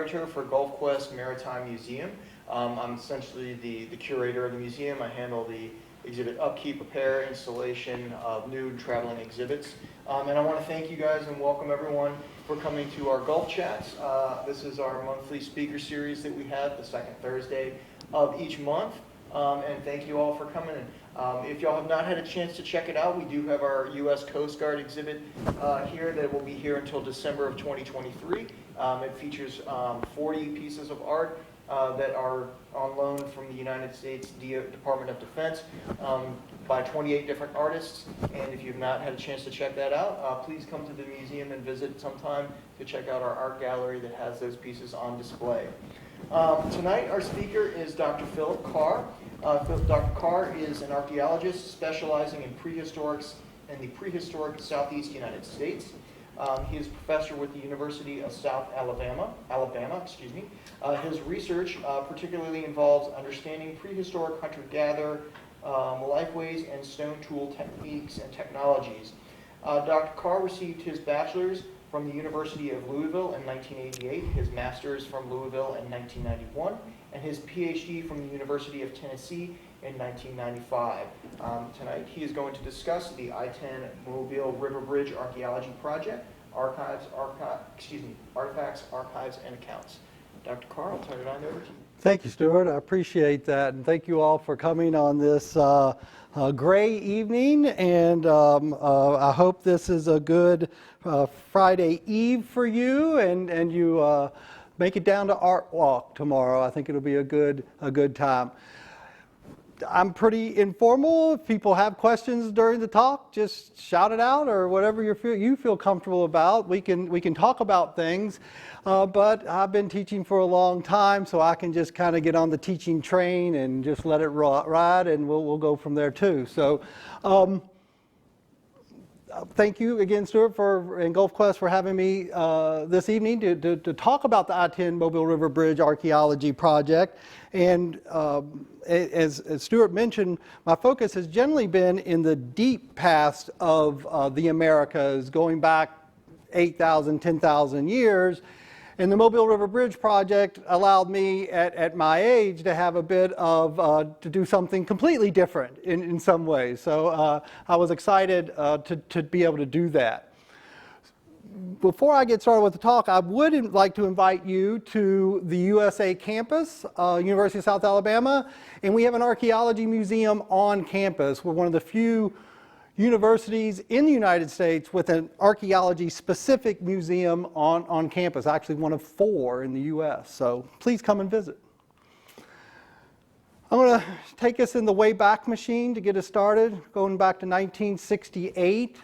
Curator for GulfQuest Maritime Museum. I'm essentially the curator of the museum. I handle the exhibit upkeep, repair, installation of new traveling exhibits. And I want to thank you guys and welcome everyone for coming to our Gulf Chats. This is our monthly speaker series that we have the second Thursday of each month. And thank you all for coming in. If y'all have not had a chance to check it out, we do have our U.S. Coast Guard exhibit here that will be here until December of 2023. It features 40 pieces of art that are on loan from the United States Department of Defense by 28 different artists. And if you've not had a chance to check that out, please come to the museum and visit sometime to check out our art gallery that has those pieces on display. Tonight our speaker is Dr. Philip Carr. Dr. Carr is an archaeologist specializing in the prehistoric Southeast United States. He is a professor with the University of South Alabama. His research particularly involves understanding prehistoric hunter-gatherer lifeways and stone tool techniques and technologies. Dr. Carr received his bachelor's from the University of Louisville in 1988, his master's from Louisville in 1991, and his PhD from the University of Tennessee in 1995. Tonight he is going to discuss the I-10 Mobile River Bridge Archaeology Project, artifacts, archives, and accounts. Dr. Carr, I'll turn it on over to you. Thank you, Stuart. I appreciate that, and thank you all for coming on this gray evening, and I hope this is a good Friday Eve for you, and you make it down to Art Walk tomorrow. I think it'll be a good time. I'm pretty informal. If people have questions during the talk, just shout it out or whatever you feel comfortable about. We can talk about things, but I've been teaching for a long time, so I can just kind of get on the teaching train and just let it ride, and we'll go from there too. So. Thank you again, Stuart, and GulfQuest for having me this evening to talk about the I-10 Mobile River Bridge Archaeology Project. And as Stuart mentioned, my focus has generally been in the deep past of the Americas, going back 8,000, 10,000 years. And the Mobile River Bridge Project allowed me, at my age, to have a bit of, to do something completely different in some ways. So I was excited to be able to do that. Before I get started with the talk, I would like to invite you to the USA campus, University of South Alabama, and we have an archaeology museum on campus. We're one of the few universities in the United States with an archaeology-specific museum on campus, actually one of 4 in the U.S., so please come and visit. I'm going to take us in the Wayback Machine to get us started, going back to 1968.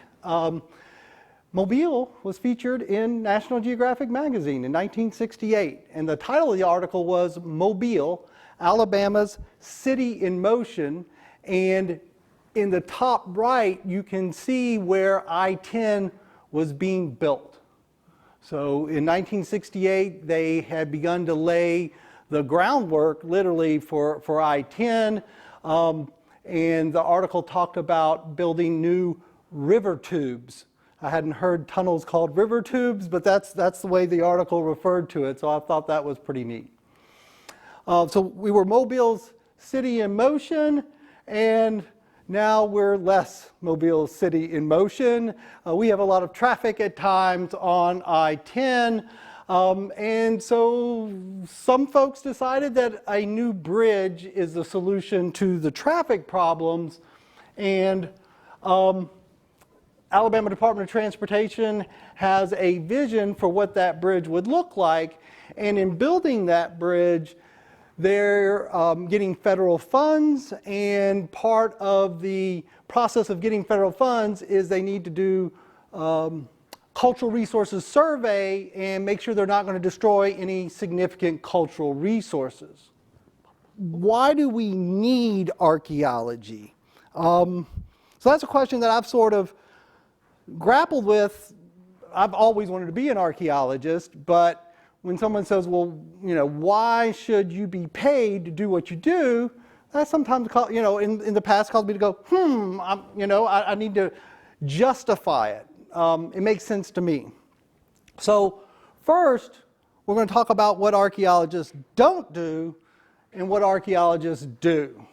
Mobile was featured in National Geographic magazine in 1968, and the title of the article was Mobile, Alabama's City in Motion, and in the top right, you can see where I-10 was being built. So in 1968, they had begun to lay the groundwork, literally, for I-10. And the article talked about building new river tubes. I hadn't heard tunnels called river tubes, but that's the way the article referred to it. So I thought that was pretty neat. So we were Mobile's city in motion, and now we're less Mobile City in motion. We have a lot of traffic at times on I-10. And so some folks decided that a new bridge is the solution to the traffic problems. And Alabama Department of Transportation has a vision for what that bridge would look like. And in building that bridge, they're getting federal funds, and part of the process of getting federal funds is they need to do cultural resources survey and make sure they're not going to destroy any significant cultural resources. Why do we need archaeology? So that's a question that I've sort of grappled with. I've always wanted to be an archaeologist, but when someone says, well, why should you be paid to do what you do? That sometimes, in the past caused me to go, I need to justify it. It makes sense to me. So first, we're going to talk about what archaeologists don't do and what archaeologists do.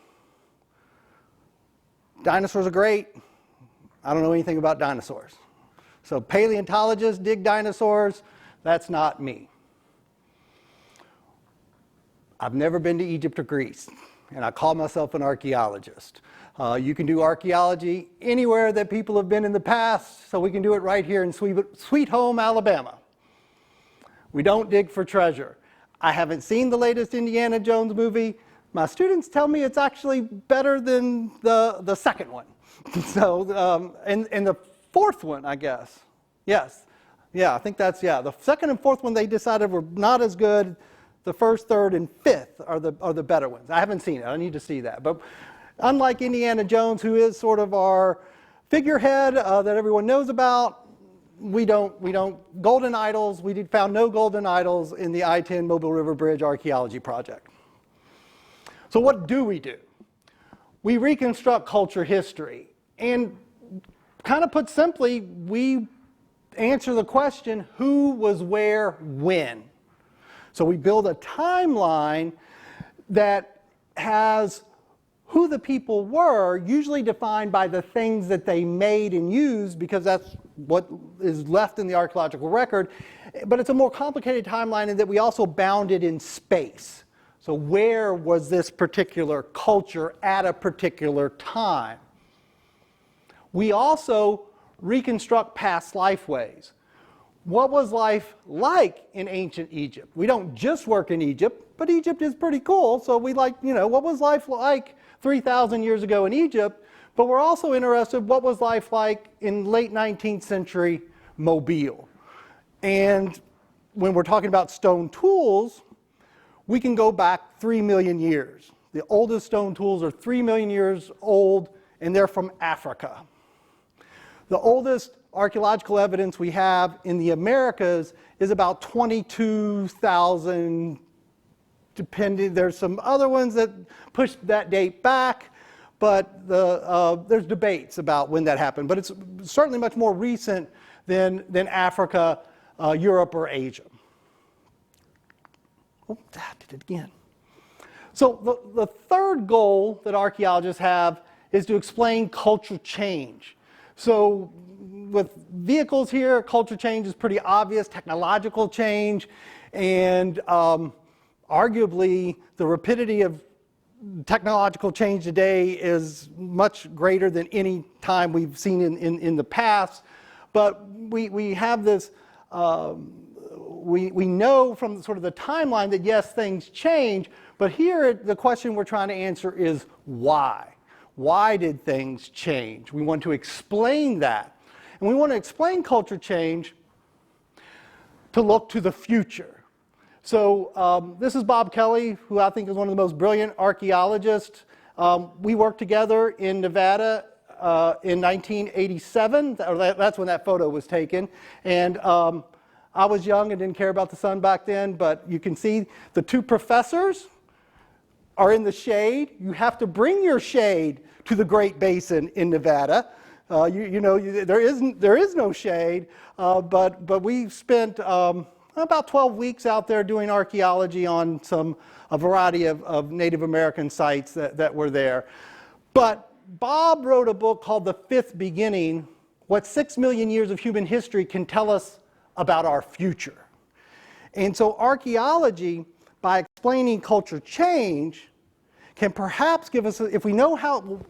Dinosaurs are great. I don't know anything about dinosaurs. So paleontologists dig dinosaurs. That's not me. I've never been to Egypt or Greece, and I call myself an archaeologist. You can do archaeology anywhere that people have been in the past, so we can do it right here in Sweet Home, Alabama. We don't dig for treasure. I haven't seen the latest Indiana Jones movie. My students tell me it's actually better than the second one. So, and the fourth one, I guess. Yes. Yeah, I think that's, yeah. The second and fourth one they decided were not as good. The first, third, and fifth are the better ones. I haven't seen it. I need to see that. But unlike Indiana Jones, who is sort of our figurehead that everyone knows about, we don't golden idols. We found no golden idols in the I-10 Mobile River Bridge archaeology project. So what do? We reconstruct culture history. And kind of put simply, we answer the question, who was where, when? So we build a timeline that has who the people were, usually defined by the things that they made and used, because that's what is left in the archaeological record. But it's a more complicated timeline in that we also bound it in space. So where was this particular culture at a particular time? We also reconstruct past lifeways. What was life like in ancient Egypt? We don't just work in Egypt, but Egypt is pretty cool. So we like, what was life like 3,000 years ago in Egypt? But we're also interested, what was life like in late 19th century Mobile? And when we're talking about stone tools, we can go back 3 million years. The oldest stone tools are 3 million years old, and they're from Africa. The oldest archaeological evidence we have in the Americas is about 22,000, depending. There's some other ones that push that date back, but there's debates about when that happened. But it's certainly much more recent than Africa, Europe, or Asia. Oh, I did it again. So the third goal that archaeologists have is to explain cultural change. So with vehicles here, culture change is pretty obvious, technological change, and arguably the rapidity of technological change today is much greater than any time we've seen in the past. But we have this, we know from sort of the timeline that yes, things change, but here the question we're trying to answer is why? Why did things change? We want to explain that. And we want to explain culture change to look to the future. So this is Bob Kelly, who I think is one of the most brilliant archaeologists. We worked together in Nevada in 1987. That's when that photo was taken. And I was young and didn't care about the sun back then, but you can see the two professors are in the shade. You have to bring your shade to the Great Basin in Nevada. There is no shade, but we spent about 12 weeks out there doing archaeology on a variety of Native American sites that were there. But Bob wrote a book called The Fifth Beginning, What 6 Million Years of Human History Can Tell Us About Our Future. And so archaeology, by explaining culture change, can perhaps give us, if we know how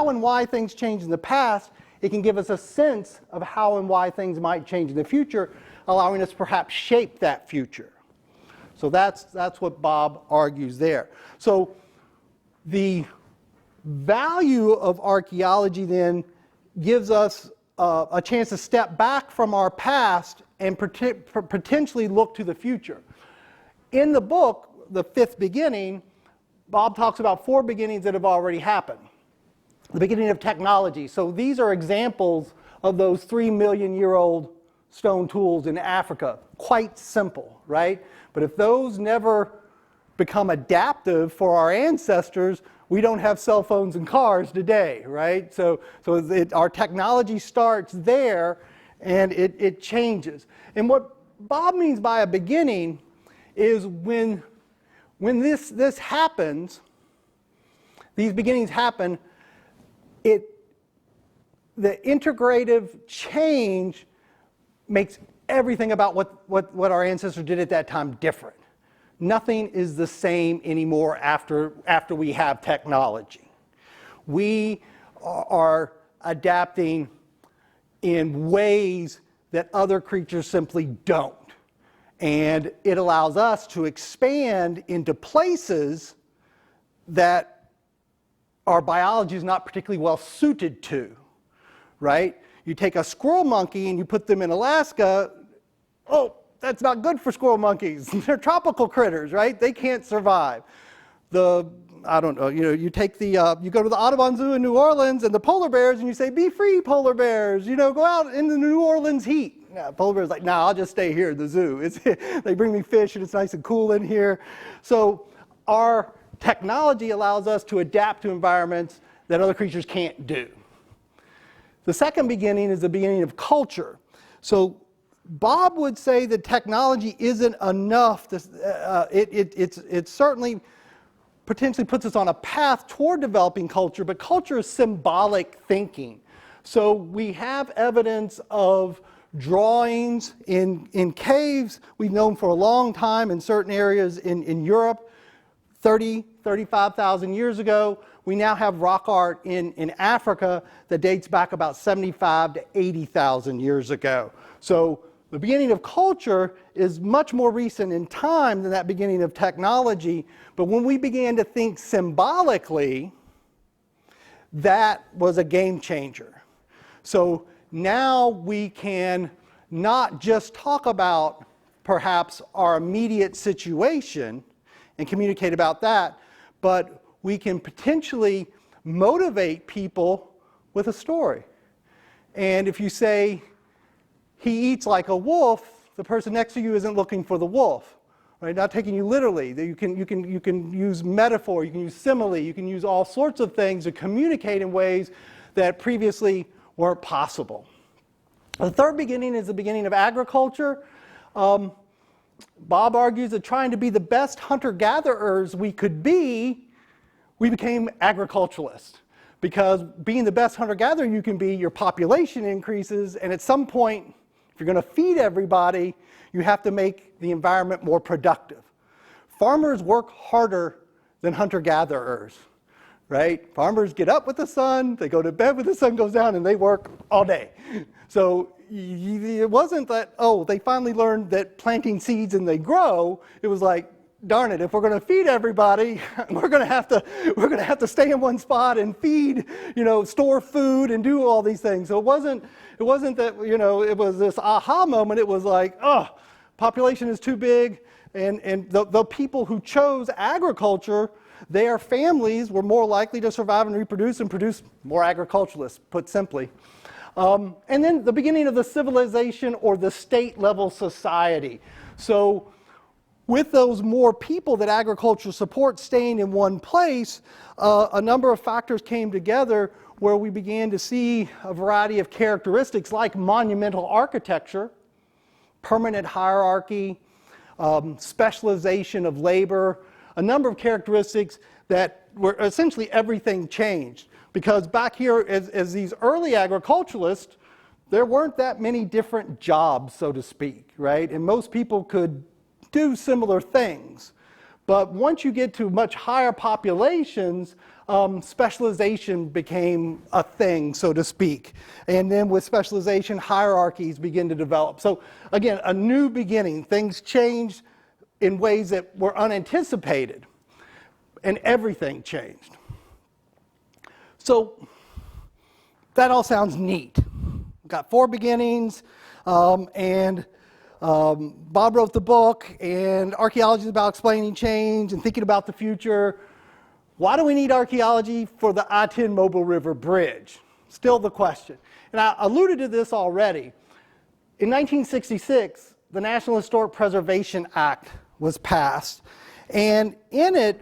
and why things changed in the past, it can give us a sense of how and why things might change in the future, allowing us to perhaps shape that future. So that's what Bob argues there. So the value of archaeology then gives us a chance to step back from our past and potentially look to the future. In the book, The Fifth Beginning, Bob talks about 4 beginnings that have already happened. The beginning of technology. So these are examples of those 3 million year old stone tools in Africa. Quite simple, right? But if those never become adaptive for our ancestors, we don't have cell phones and cars today, right? So our technology starts there and it changes. And what Bob means by a beginning is when this happens, these beginnings happen, the integrative change makes everything about what our ancestors did at that time different. Nothing is the same anymore after we have technology. We are adapting in ways that other creatures simply don't. And it allows us to expand into places that our biology is not particularly well suited to, right? You take a squirrel monkey and you put them in Alaska, oh, that's not good for squirrel monkeys. They're tropical critters, right? They can't survive. I don't know, you take you go to the Audubon Zoo in New Orleans and the polar bears and you say, be free, polar bears, go out in the New Orleans heat. No, polar bears like, I'll just stay here at the zoo. They bring me fish and it's nice and cool in here. So our technology allows us to adapt to environments that other creatures can't do. The second beginning is the beginning of culture. So Bob would say that technology isn't enough. It certainly potentially puts us on a path toward developing culture, but culture is symbolic thinking. So we have evidence of drawings in caves we've known for a long time in certain areas in Europe, 35,000 years ago. We now have rock art in Africa that dates back about 75 to 80,000 years ago. So the beginning of culture is much more recent in time than that beginning of technology, but when we began to think symbolically, that was a game changer. So now we can not just talk about perhaps our immediate situation and communicate about that, but we can potentially motivate people with a story. And if you say, he eats like a wolf, the person next to you isn't looking for the wolf, right? Not taking you literally. You can use metaphor, you can use simile, you can use all sorts of things to communicate in ways that previously weren't possible. The third beginning is the beginning of agriculture. Bob argues that trying to be the best hunter-gatherers we could be, we became agriculturalists. Because being the best hunter-gatherer you can be, your population increases, and at some point, if you're going to feed everybody, you have to make the environment more productive. Farmers work harder than hunter-gatherers, right? Farmers get up with the sun, they go to bed when the sun goes down, and they work all day. So it wasn't that, they finally learned that planting seeds and they grow. It was like, darn it, if we're going to feed everybody, we're going to have to stay in one spot and feed, store food and do all these things. So it wasn't that, it was this aha moment. It was like, population is too big. And the people who chose agriculture, their families were more likely to survive and produce more agriculturalists, put simply. And then the beginning of the civilization or the state level society. So with those more people that agriculture supports staying in one place, a number of factors came together where we began to see a variety of characteristics like monumental architecture, permanent hierarchy, specialization of labor, a number of characteristics that were essentially everything changed. Because back here, as these early agriculturalists, there weren't that many different jobs, so to speak, right? And most people could do similar things. But once you get to much higher populations, specialization became a thing, so to speak. And then with specialization, hierarchies begin to develop. So again, a new beginning. Things changed in ways that were unanticipated. And everything changed. So that all sounds neat. We've got 4 beginnings, and Bob wrote the book, and archaeology is about explaining change and thinking about the future. Why do we need archaeology for the I-10 Mobile River Bridge? Still the question. And I alluded to this already. In 1966, the National Historic Preservation Act was passed, and in it,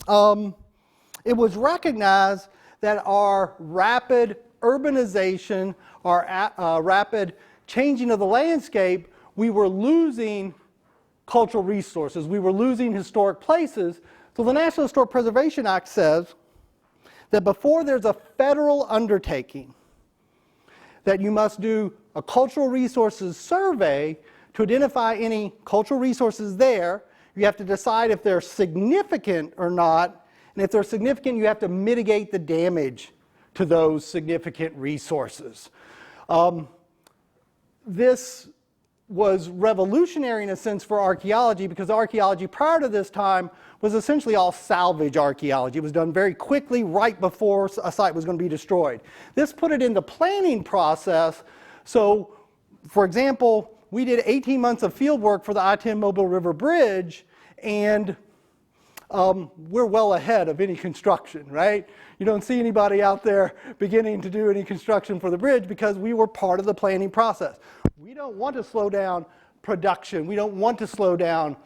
it was recognized that our rapid urbanization, our rapid changing of the landscape we were losing cultural resources. We were losing historic places. So the National Historic Preservation Act says that before there's a federal undertaking, that you must do a cultural resources survey to identify any cultural resources there. You have to decide if they're significant or not, and if they're significant, you have to mitigate the damage to those significant resources. This was revolutionary in a sense for archaeology, because archaeology prior to this time was essentially all salvage archaeology. It was done very quickly right before a site was going to be destroyed. This put it in the planning process. So, for example, we did 18 months of field work for the I-10 Mobile River Bridge, and we're well ahead of any construction, right? You don't see anybody out there beginning to do any construction for the bridge because we were part of the planning process. We don't want to slow down production. We don't want to slow down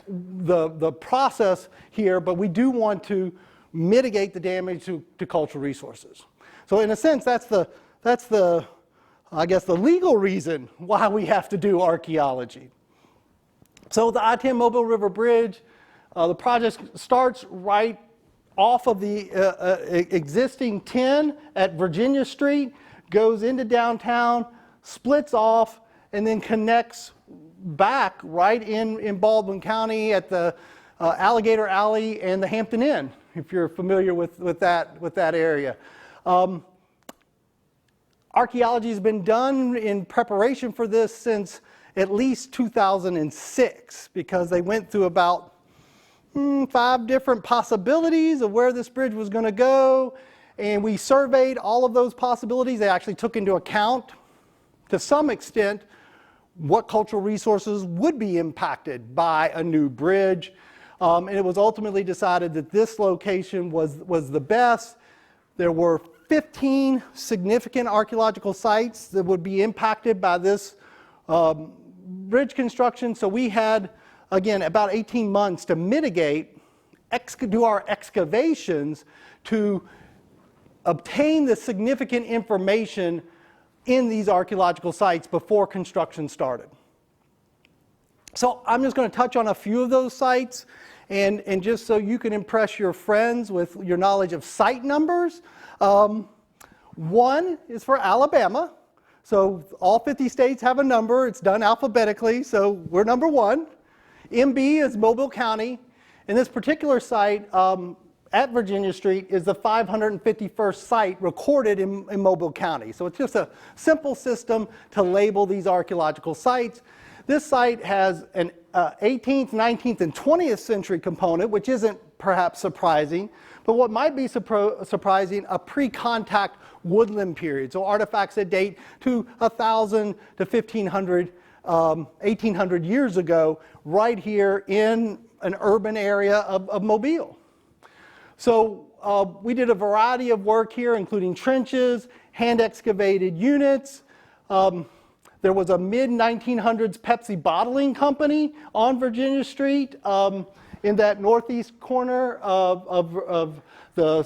the process here, but we do want to mitigate the damage to cultural resources. So in a sense, that's the I guess the legal reason why we have to do archaeology. So the I-10 Mobile River Bridge, the project starts right off of the existing 10 at Virginia Street, goes into downtown, splits off, and then connects back right in Baldwin County at the Alligator Alley and the Hampton Inn, if you're familiar with that area. Archaeology has been done in preparation for this since at least 2006, because they went through about 5 different possibilities of where this bridge was going to go, and we surveyed all of those possibilities. They actually took into account, to some extent, what cultural resources would be impacted by a new bridge, and it was ultimately decided that this location was the best. There were 15 significant archaeological sites that would be impacted by this bridge construction, so we had, again, about 18 months to mitigate, do our excavations to obtain the significant information in these archaeological sites before construction started. So I'm just going to touch on a few of those sites, and just so you can impress your friends with your knowledge of site numbers. One is for Alabama. So all 50 states have a number. It's done alphabetically, so we're number 1. MB is Mobile County, and this particular site at Virginia Street is the 551st site recorded in Mobile County. So it's just a simple system to label these archaeological sites. This site has an 18th, 19th, and 20th century component, which isn't perhaps surprising, but what might be surprising, a pre-contact woodland period. So artifacts that date to 1,000 to 1,500, 1,800 years ago, right here in an urban area of Mobile. So we did a variety of work here, including trenches, hand-excavated units. There was a mid-1900s Pepsi bottling company on Virginia Street in that northeast corner of the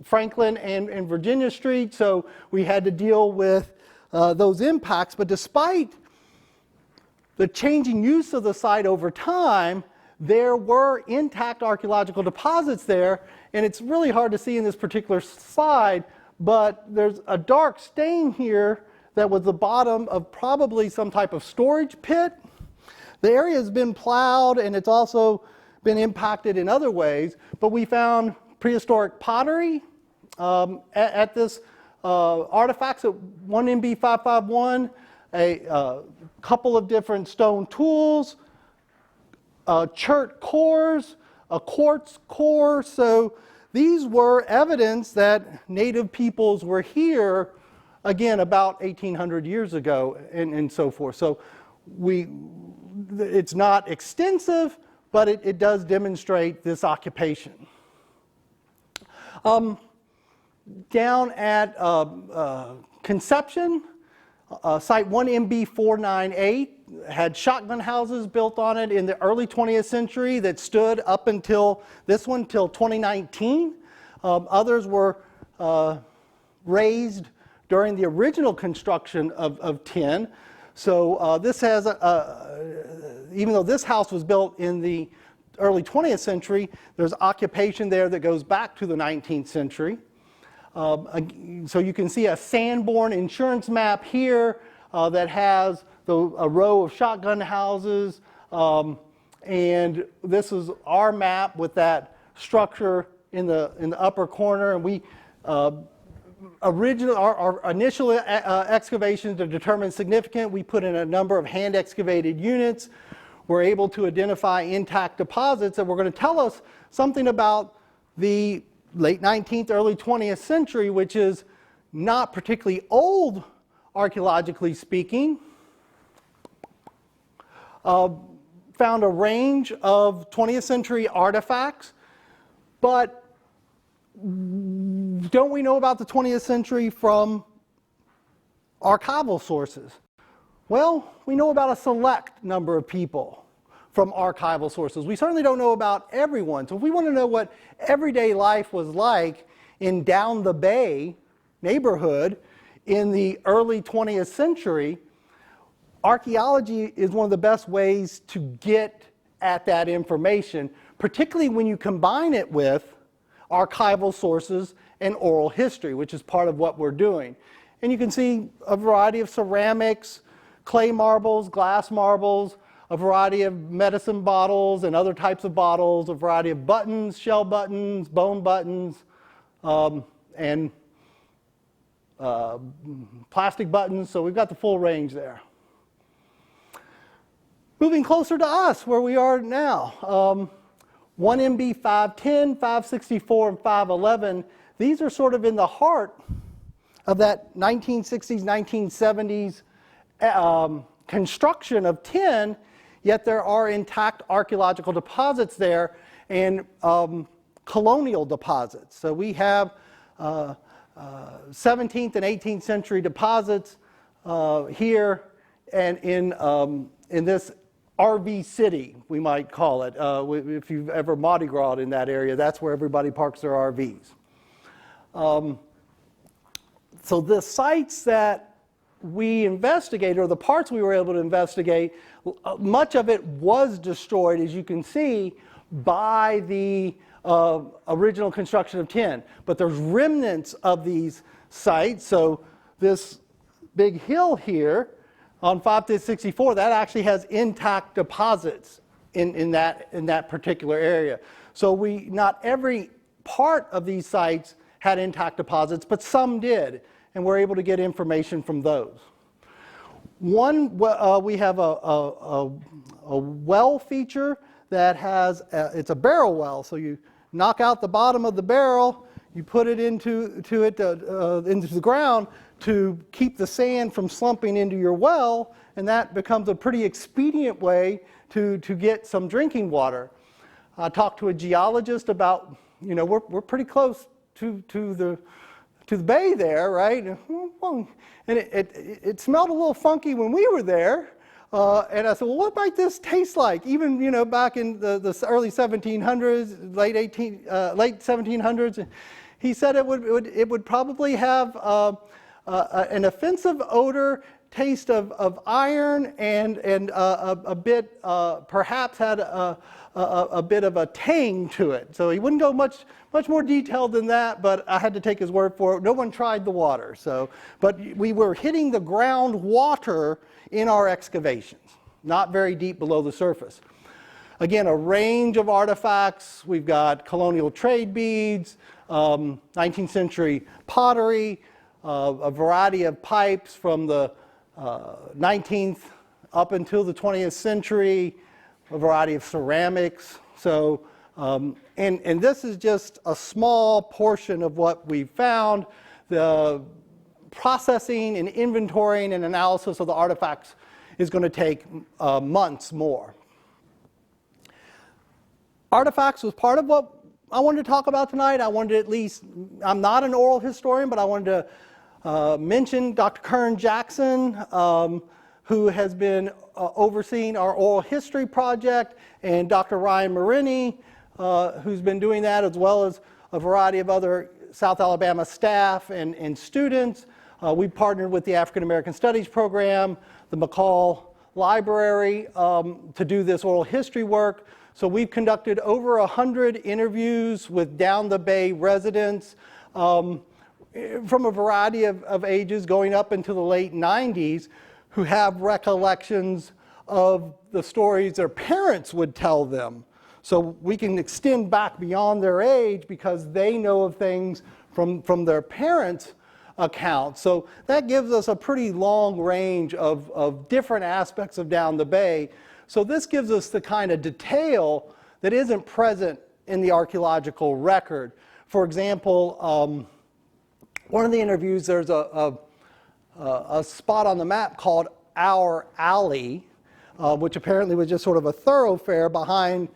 Franklin and Virginia Street. So we had to deal with those impacts. But despite the changing use of the site over time, there were intact archaeological deposits there. And it's really hard to see in this particular slide, but there's a dark stain here that was the bottom of probably some type of storage pit. The area has been plowed, and it's also been impacted in other ways, but we found prehistoric pottery at this artifacts at 1MB551, a couple of different stone tools, chert cores, a quartz core. So these were evidence that native peoples were here, again, about 1,800 years ago and so forth. So it's not extensive, but it does demonstrate this occupation. Down at Conception, site 1MB498 had shotgun houses built on it in the early 20th century that stood up until this one, till 2019. Others were raised during the original construction of 10. So this has, even though this house was built in the early 20th century, there's occupation there that goes back to the 19th century. So you can see a Sanborn insurance map here that has a row of shotgun houses. And this is our map with that structure in the upper corner. And we our initial excavations to determine significance, we put in a number of hand excavated units. We're able to identify intact deposits that were going to tell us something about the late 19th, early 20th century, which is not particularly old archaeologically speaking. Found a range of 20th century artifacts, but don't we know about the 20th century from archival sources? Well, we know about a select number of people from archival sources. We certainly don't know about everyone. So if we want to know what everyday life was like in Down the Bay neighborhood in the early 20th century, archaeology is one of the best ways to get at that information, particularly when you combine it with archival sources and oral history, which is part of what we're doing. And you can see a variety of ceramics, clay marbles, glass marbles, a variety of medicine bottles and other types of bottles, a variety of buttons, shell buttons, bone buttons, and plastic buttons. So we've got the full range there. Moving closer to us, where we are now. 1MB 510, 564, and 511, these are sort of in the heart of that 1960s, 1970s construction of tin, yet there are intact archaeological deposits there and colonial deposits. So we have 17th and 18th century deposits here and in this RV city, we might call it. If you've ever Mardi Gras in that area, that's where everybody parks their RVs. So the sites that we investigated, or the parts we were able to investigate, much of it was destroyed, as you can see, by the original construction of tin. But there's remnants of these sites. So this big hill here on 564, that actually has intact deposits in that particular area. So not every part of these sites had intact deposits, but some did, and we're able to get information from those. We have a well feature that has, it's a barrel well, so you knock out the bottom of the barrel, you put it into the ground to keep the sand from slumping into your well, and that becomes a pretty expedient way to get some drinking water. I talked to a geologist about, we're pretty close to the bay there, right? And it smelled a little funky when we were there. And I said, well, what might this taste like? Even, back in the early 1700s, late 1700s, he said it would probably have an offensive odor, taste of iron, and a bit, perhaps had a bit of a tang to it. So he wouldn't go much more detailed than that, but I had to take his word for it. No one tried the water. But we were hitting the groundwater in our excavations, not very deep below the surface. Again, a range of artifacts. We've got colonial trade beads, 19th century pottery, a variety of pipes from the 19th up until the 20th century, a variety of ceramics. So, and this is just a small portion of what we found. The processing and inventorying and analysis of the artifacts is going to take months more. Artifacts was part of what I wanted to talk about tonight. I wanted to at least, I'm not an oral historian, but I wanted to mention Dr. Kern Jackson, who has been overseeing our oral history project, and Dr. Ryan Marini, who's been doing that, as well as a variety of other South Alabama staff and students. We partnered with the African American Studies program, the McCall Library, to do this oral history work. So we've conducted over 100 interviews with Down the Bay residents from a variety of ages going up into the late 90s who have recollections of the stories their parents would tell them. So we can extend back beyond their age because they know of things from their parents' accounts. So that gives us a pretty long range of different aspects of Down the Bay. So this gives us the kind of detail that isn't present in the archaeological record. For example, one of the interviews, there's a spot on the map called Our Alley, which apparently was just sort of a thoroughfare behind,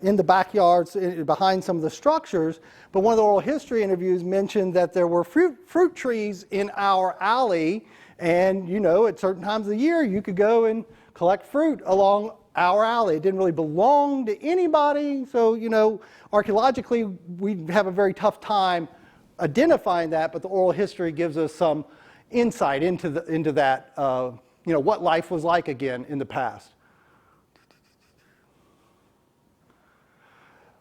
in the backyards, behind some of the structures. But one of the oral history interviews mentioned that there were fruit trees in Our Alley, and you know, at certain times of the year, you could go and collect fruit along Our Alley. It didn't really belong to anybody, so you know, archaeologically, we have a very tough time identifying that, but the oral history gives us some insight into that, you know, what life was like again in the past.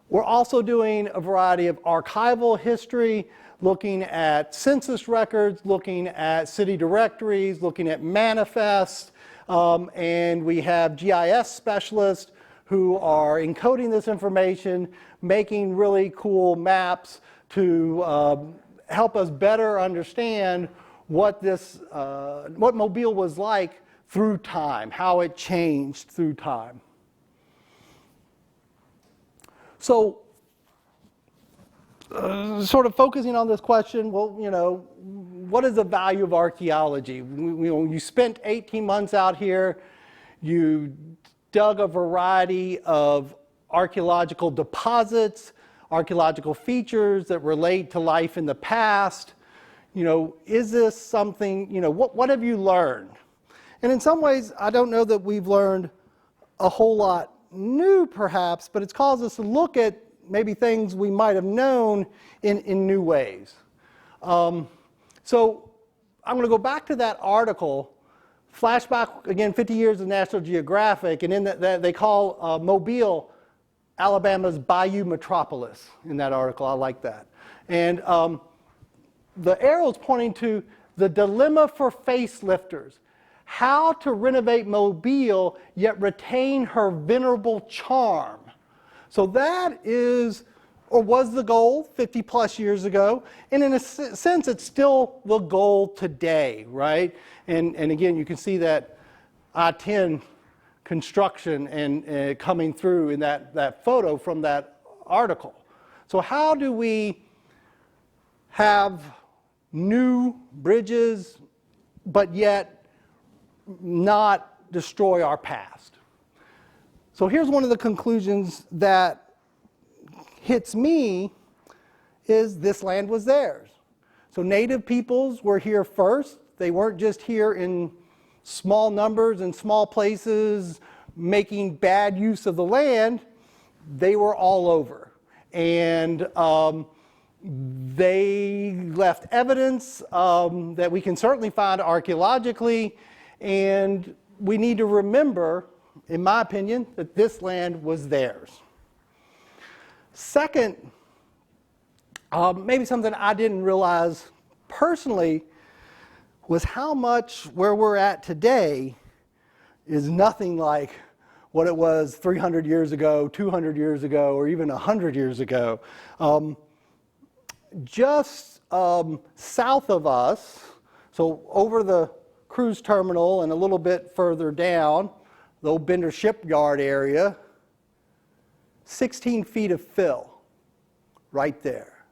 We're also doing a variety of archival history, looking at census records, looking at city directories, looking at manifests, and we have GIS specialists who are encoding this information, making really cool maps to help us better understand what Mobile was like through time, how it changed through time. So, sort of focusing on this question, well, you know, what is the value of archaeology? You spent 18 months out here, you dug a variety of archaeological deposits, archaeological features that relate to life in the past. You know, is this something, you know, what have you learned? And in some ways, I don't know that we've learned a whole lot new perhaps, but it's caused us to look at maybe things we might have known in new ways. So I'm going to go back to that article, flashback again 50 years of National Geographic, and in that they call Mobile Alabama's Bayou Metropolis in that article. I like that. And the arrow's pointing to the dilemma for facelifters. How to renovate Mobile yet retain her venerable charm. So that is, or was the goal 50 plus years ago, and in a sense it's still the goal today, right? And again, you can see that I-10 construction and coming through in that photo from that article. So how do we have new bridges but yet not destroy our past? So here's one of the conclusions that hits me is this land was theirs. So native peoples were here first. They weren't just here in small numbers and small places making bad use of the land. They were all over. And they left evidence that we can certainly find archaeologically. And we need to remember, in my opinion, that this land was theirs. Second, maybe something I didn't realize personally was how much where we're at today is nothing like what it was 300 years ago, 200 years ago, or even 100 years ago. Just south of us, so over the cruise terminal and a little bit further down, the old Bender Shipyard area, 16 feet of fill right there.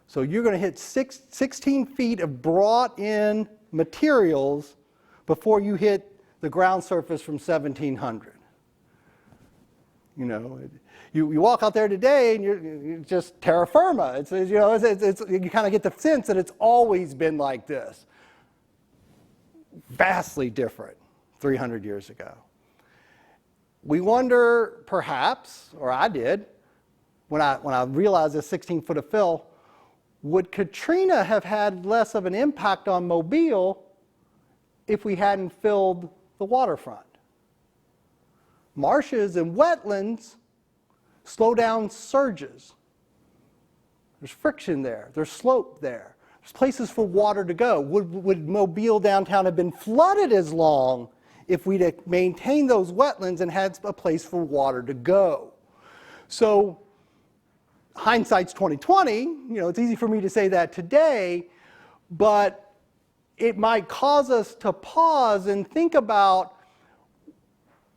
So you're going to hit 16 feet of brought in materials before you hit the ground surface from 1700. You know, you walk out there today and you're just terra firma. It's you know, you kind of get the sense that it's always been like this. Vastly different 300 years ago. We wonder, perhaps, or I did, when I realized this 16 foot of fill, Would Katrina have had less of an impact on Mobile if we hadn't filled the waterfront? Marshes and wetlands slow down surges. There's friction there. There's slope there. There's places for water to go. Would Mobile downtown have been flooded as long if we'd have maintained those wetlands and had a place for water to go? So hindsight's 2020. It's easy for me to say that today, but it might cause us to pause and think about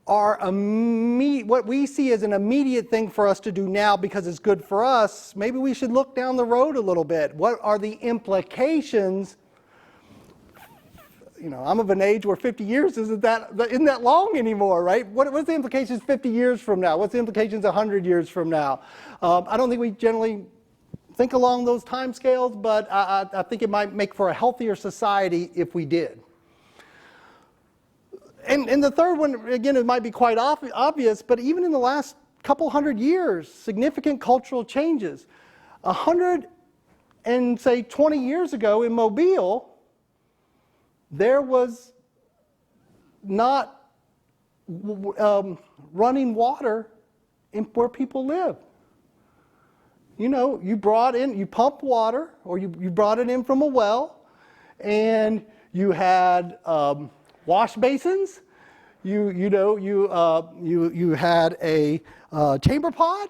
what we see as an immediate thing for us to do now because it's good for us. Maybe we should look down the road a little bit. What are the implications? I'm of an age where 50 years isn't that long anymore, right? What's the implications 50 years from now? What's the implications 100 years from now? I don't think we generally think along those time scales, but I think it might make for a healthier society if we did. And the third one, again, it might be quite obvious, but even in the last couple hundred years, significant cultural changes. 120 years ago in Mobile, there was not running water where people live. You pumped water, or you brought it in from a well, and you had wash basins. You had a chamber pot.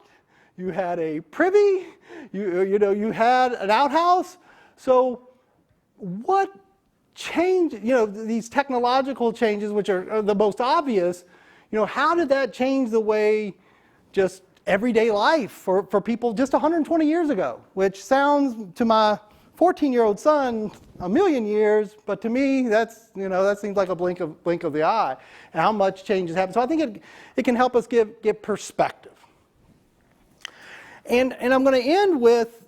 You had a privy. You had an outhouse. So what changed? These technological changes, which are the most obvious. How did that change the way just everyday life for people just 120 years ago? Which sounds to my 14-year-old son a million years, but to me that seems like a blink of the eye, and how much change has happened. So I think it can help us get perspective. And I'm going to end with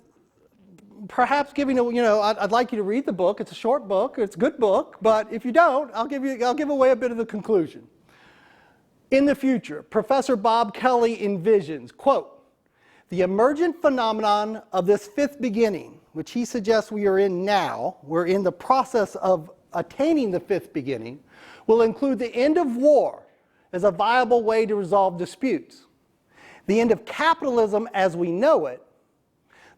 perhaps giving I'd like you to read the book. It's a short book. It's a good book, but if you don't, I'll give away a bit of the conclusion. In the future, Professor Bob Kelly envisions, quote, the emergent phenomenon of this fifth beginning, which he suggests we are in now, we're in the process of attaining the fifth beginning, will include the end of war as a viable way to resolve disputes, the end of capitalism as we know it,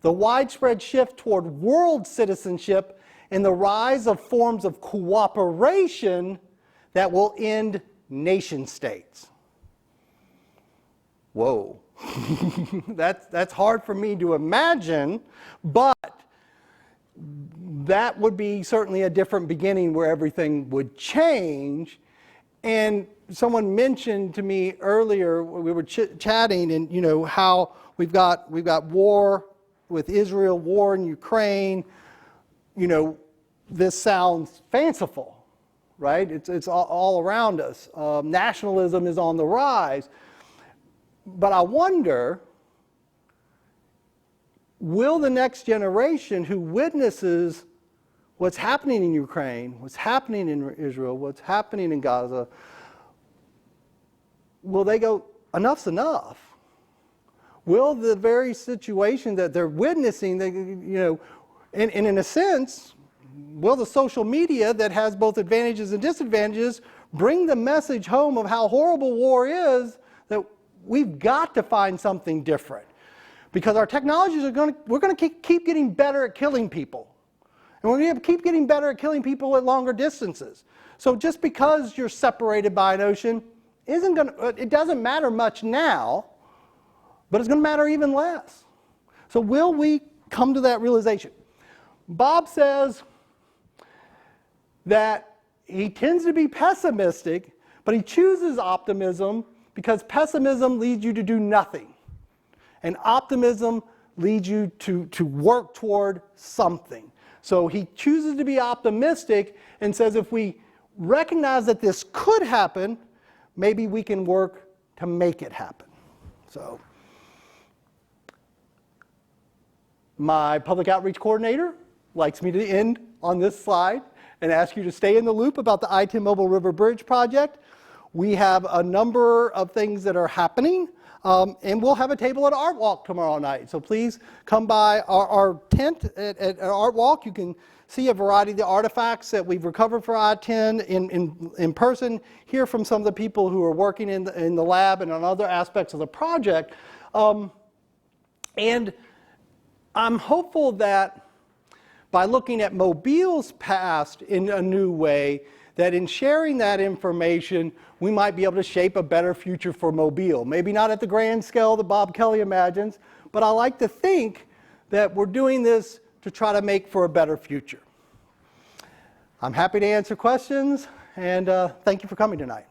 the widespread shift toward world citizenship, and the rise of forms of cooperation that will end nation states. Whoa. That's hard for me to imagine, but that would be certainly a different beginning where everything would change. And someone mentioned to me earlier, we were chatting, and how we've got war with Israel, war in Ukraine. This sounds fanciful, right? It's all around us. Nationalism is on the rise. But I wonder, will the next generation who witnesses what's happening in Ukraine, what's happening in Israel, what's happening in Gaza, will they go, enough's enough? Will the very situation that they're witnessing, and in a sense, will the social media that has both advantages and disadvantages bring the message home of how horrible war is, that we've got to find something different? Because our technologies we're going to keep getting better at killing people. And we're going to keep getting better at killing people at longer distances. So just because you're separated by an ocean, it doesn't matter much now, but it's going to matter even less. So will we come to that realization? Bob says that he tends to be pessimistic, but he chooses optimism because pessimism leads you to do nothing. And optimism leads you to work toward something. So he chooses to be optimistic and says if we recognize that this could happen, maybe we can work to make it happen. So my public outreach coordinator likes me to end on this slide and ask you to stay in the loop about the I-10 Mobile River Bridge project. We have a number of things that are happening, and we'll have a table at Art Walk tomorrow night. So please come by our tent at Art Walk. You can see a variety of the artifacts that we've recovered for I-10 in person, hear from some of the people who are working in the lab and on other aspects of the project. And I'm hopeful that by looking at Mobile's past in a new way, that in sharing that information, we might be able to shape a better future for Mobile. Maybe not at the grand scale that Bob Kelly imagines, but I like to think that we're doing this to try to make for a better future. I'm happy to answer questions, and thank you for coming tonight.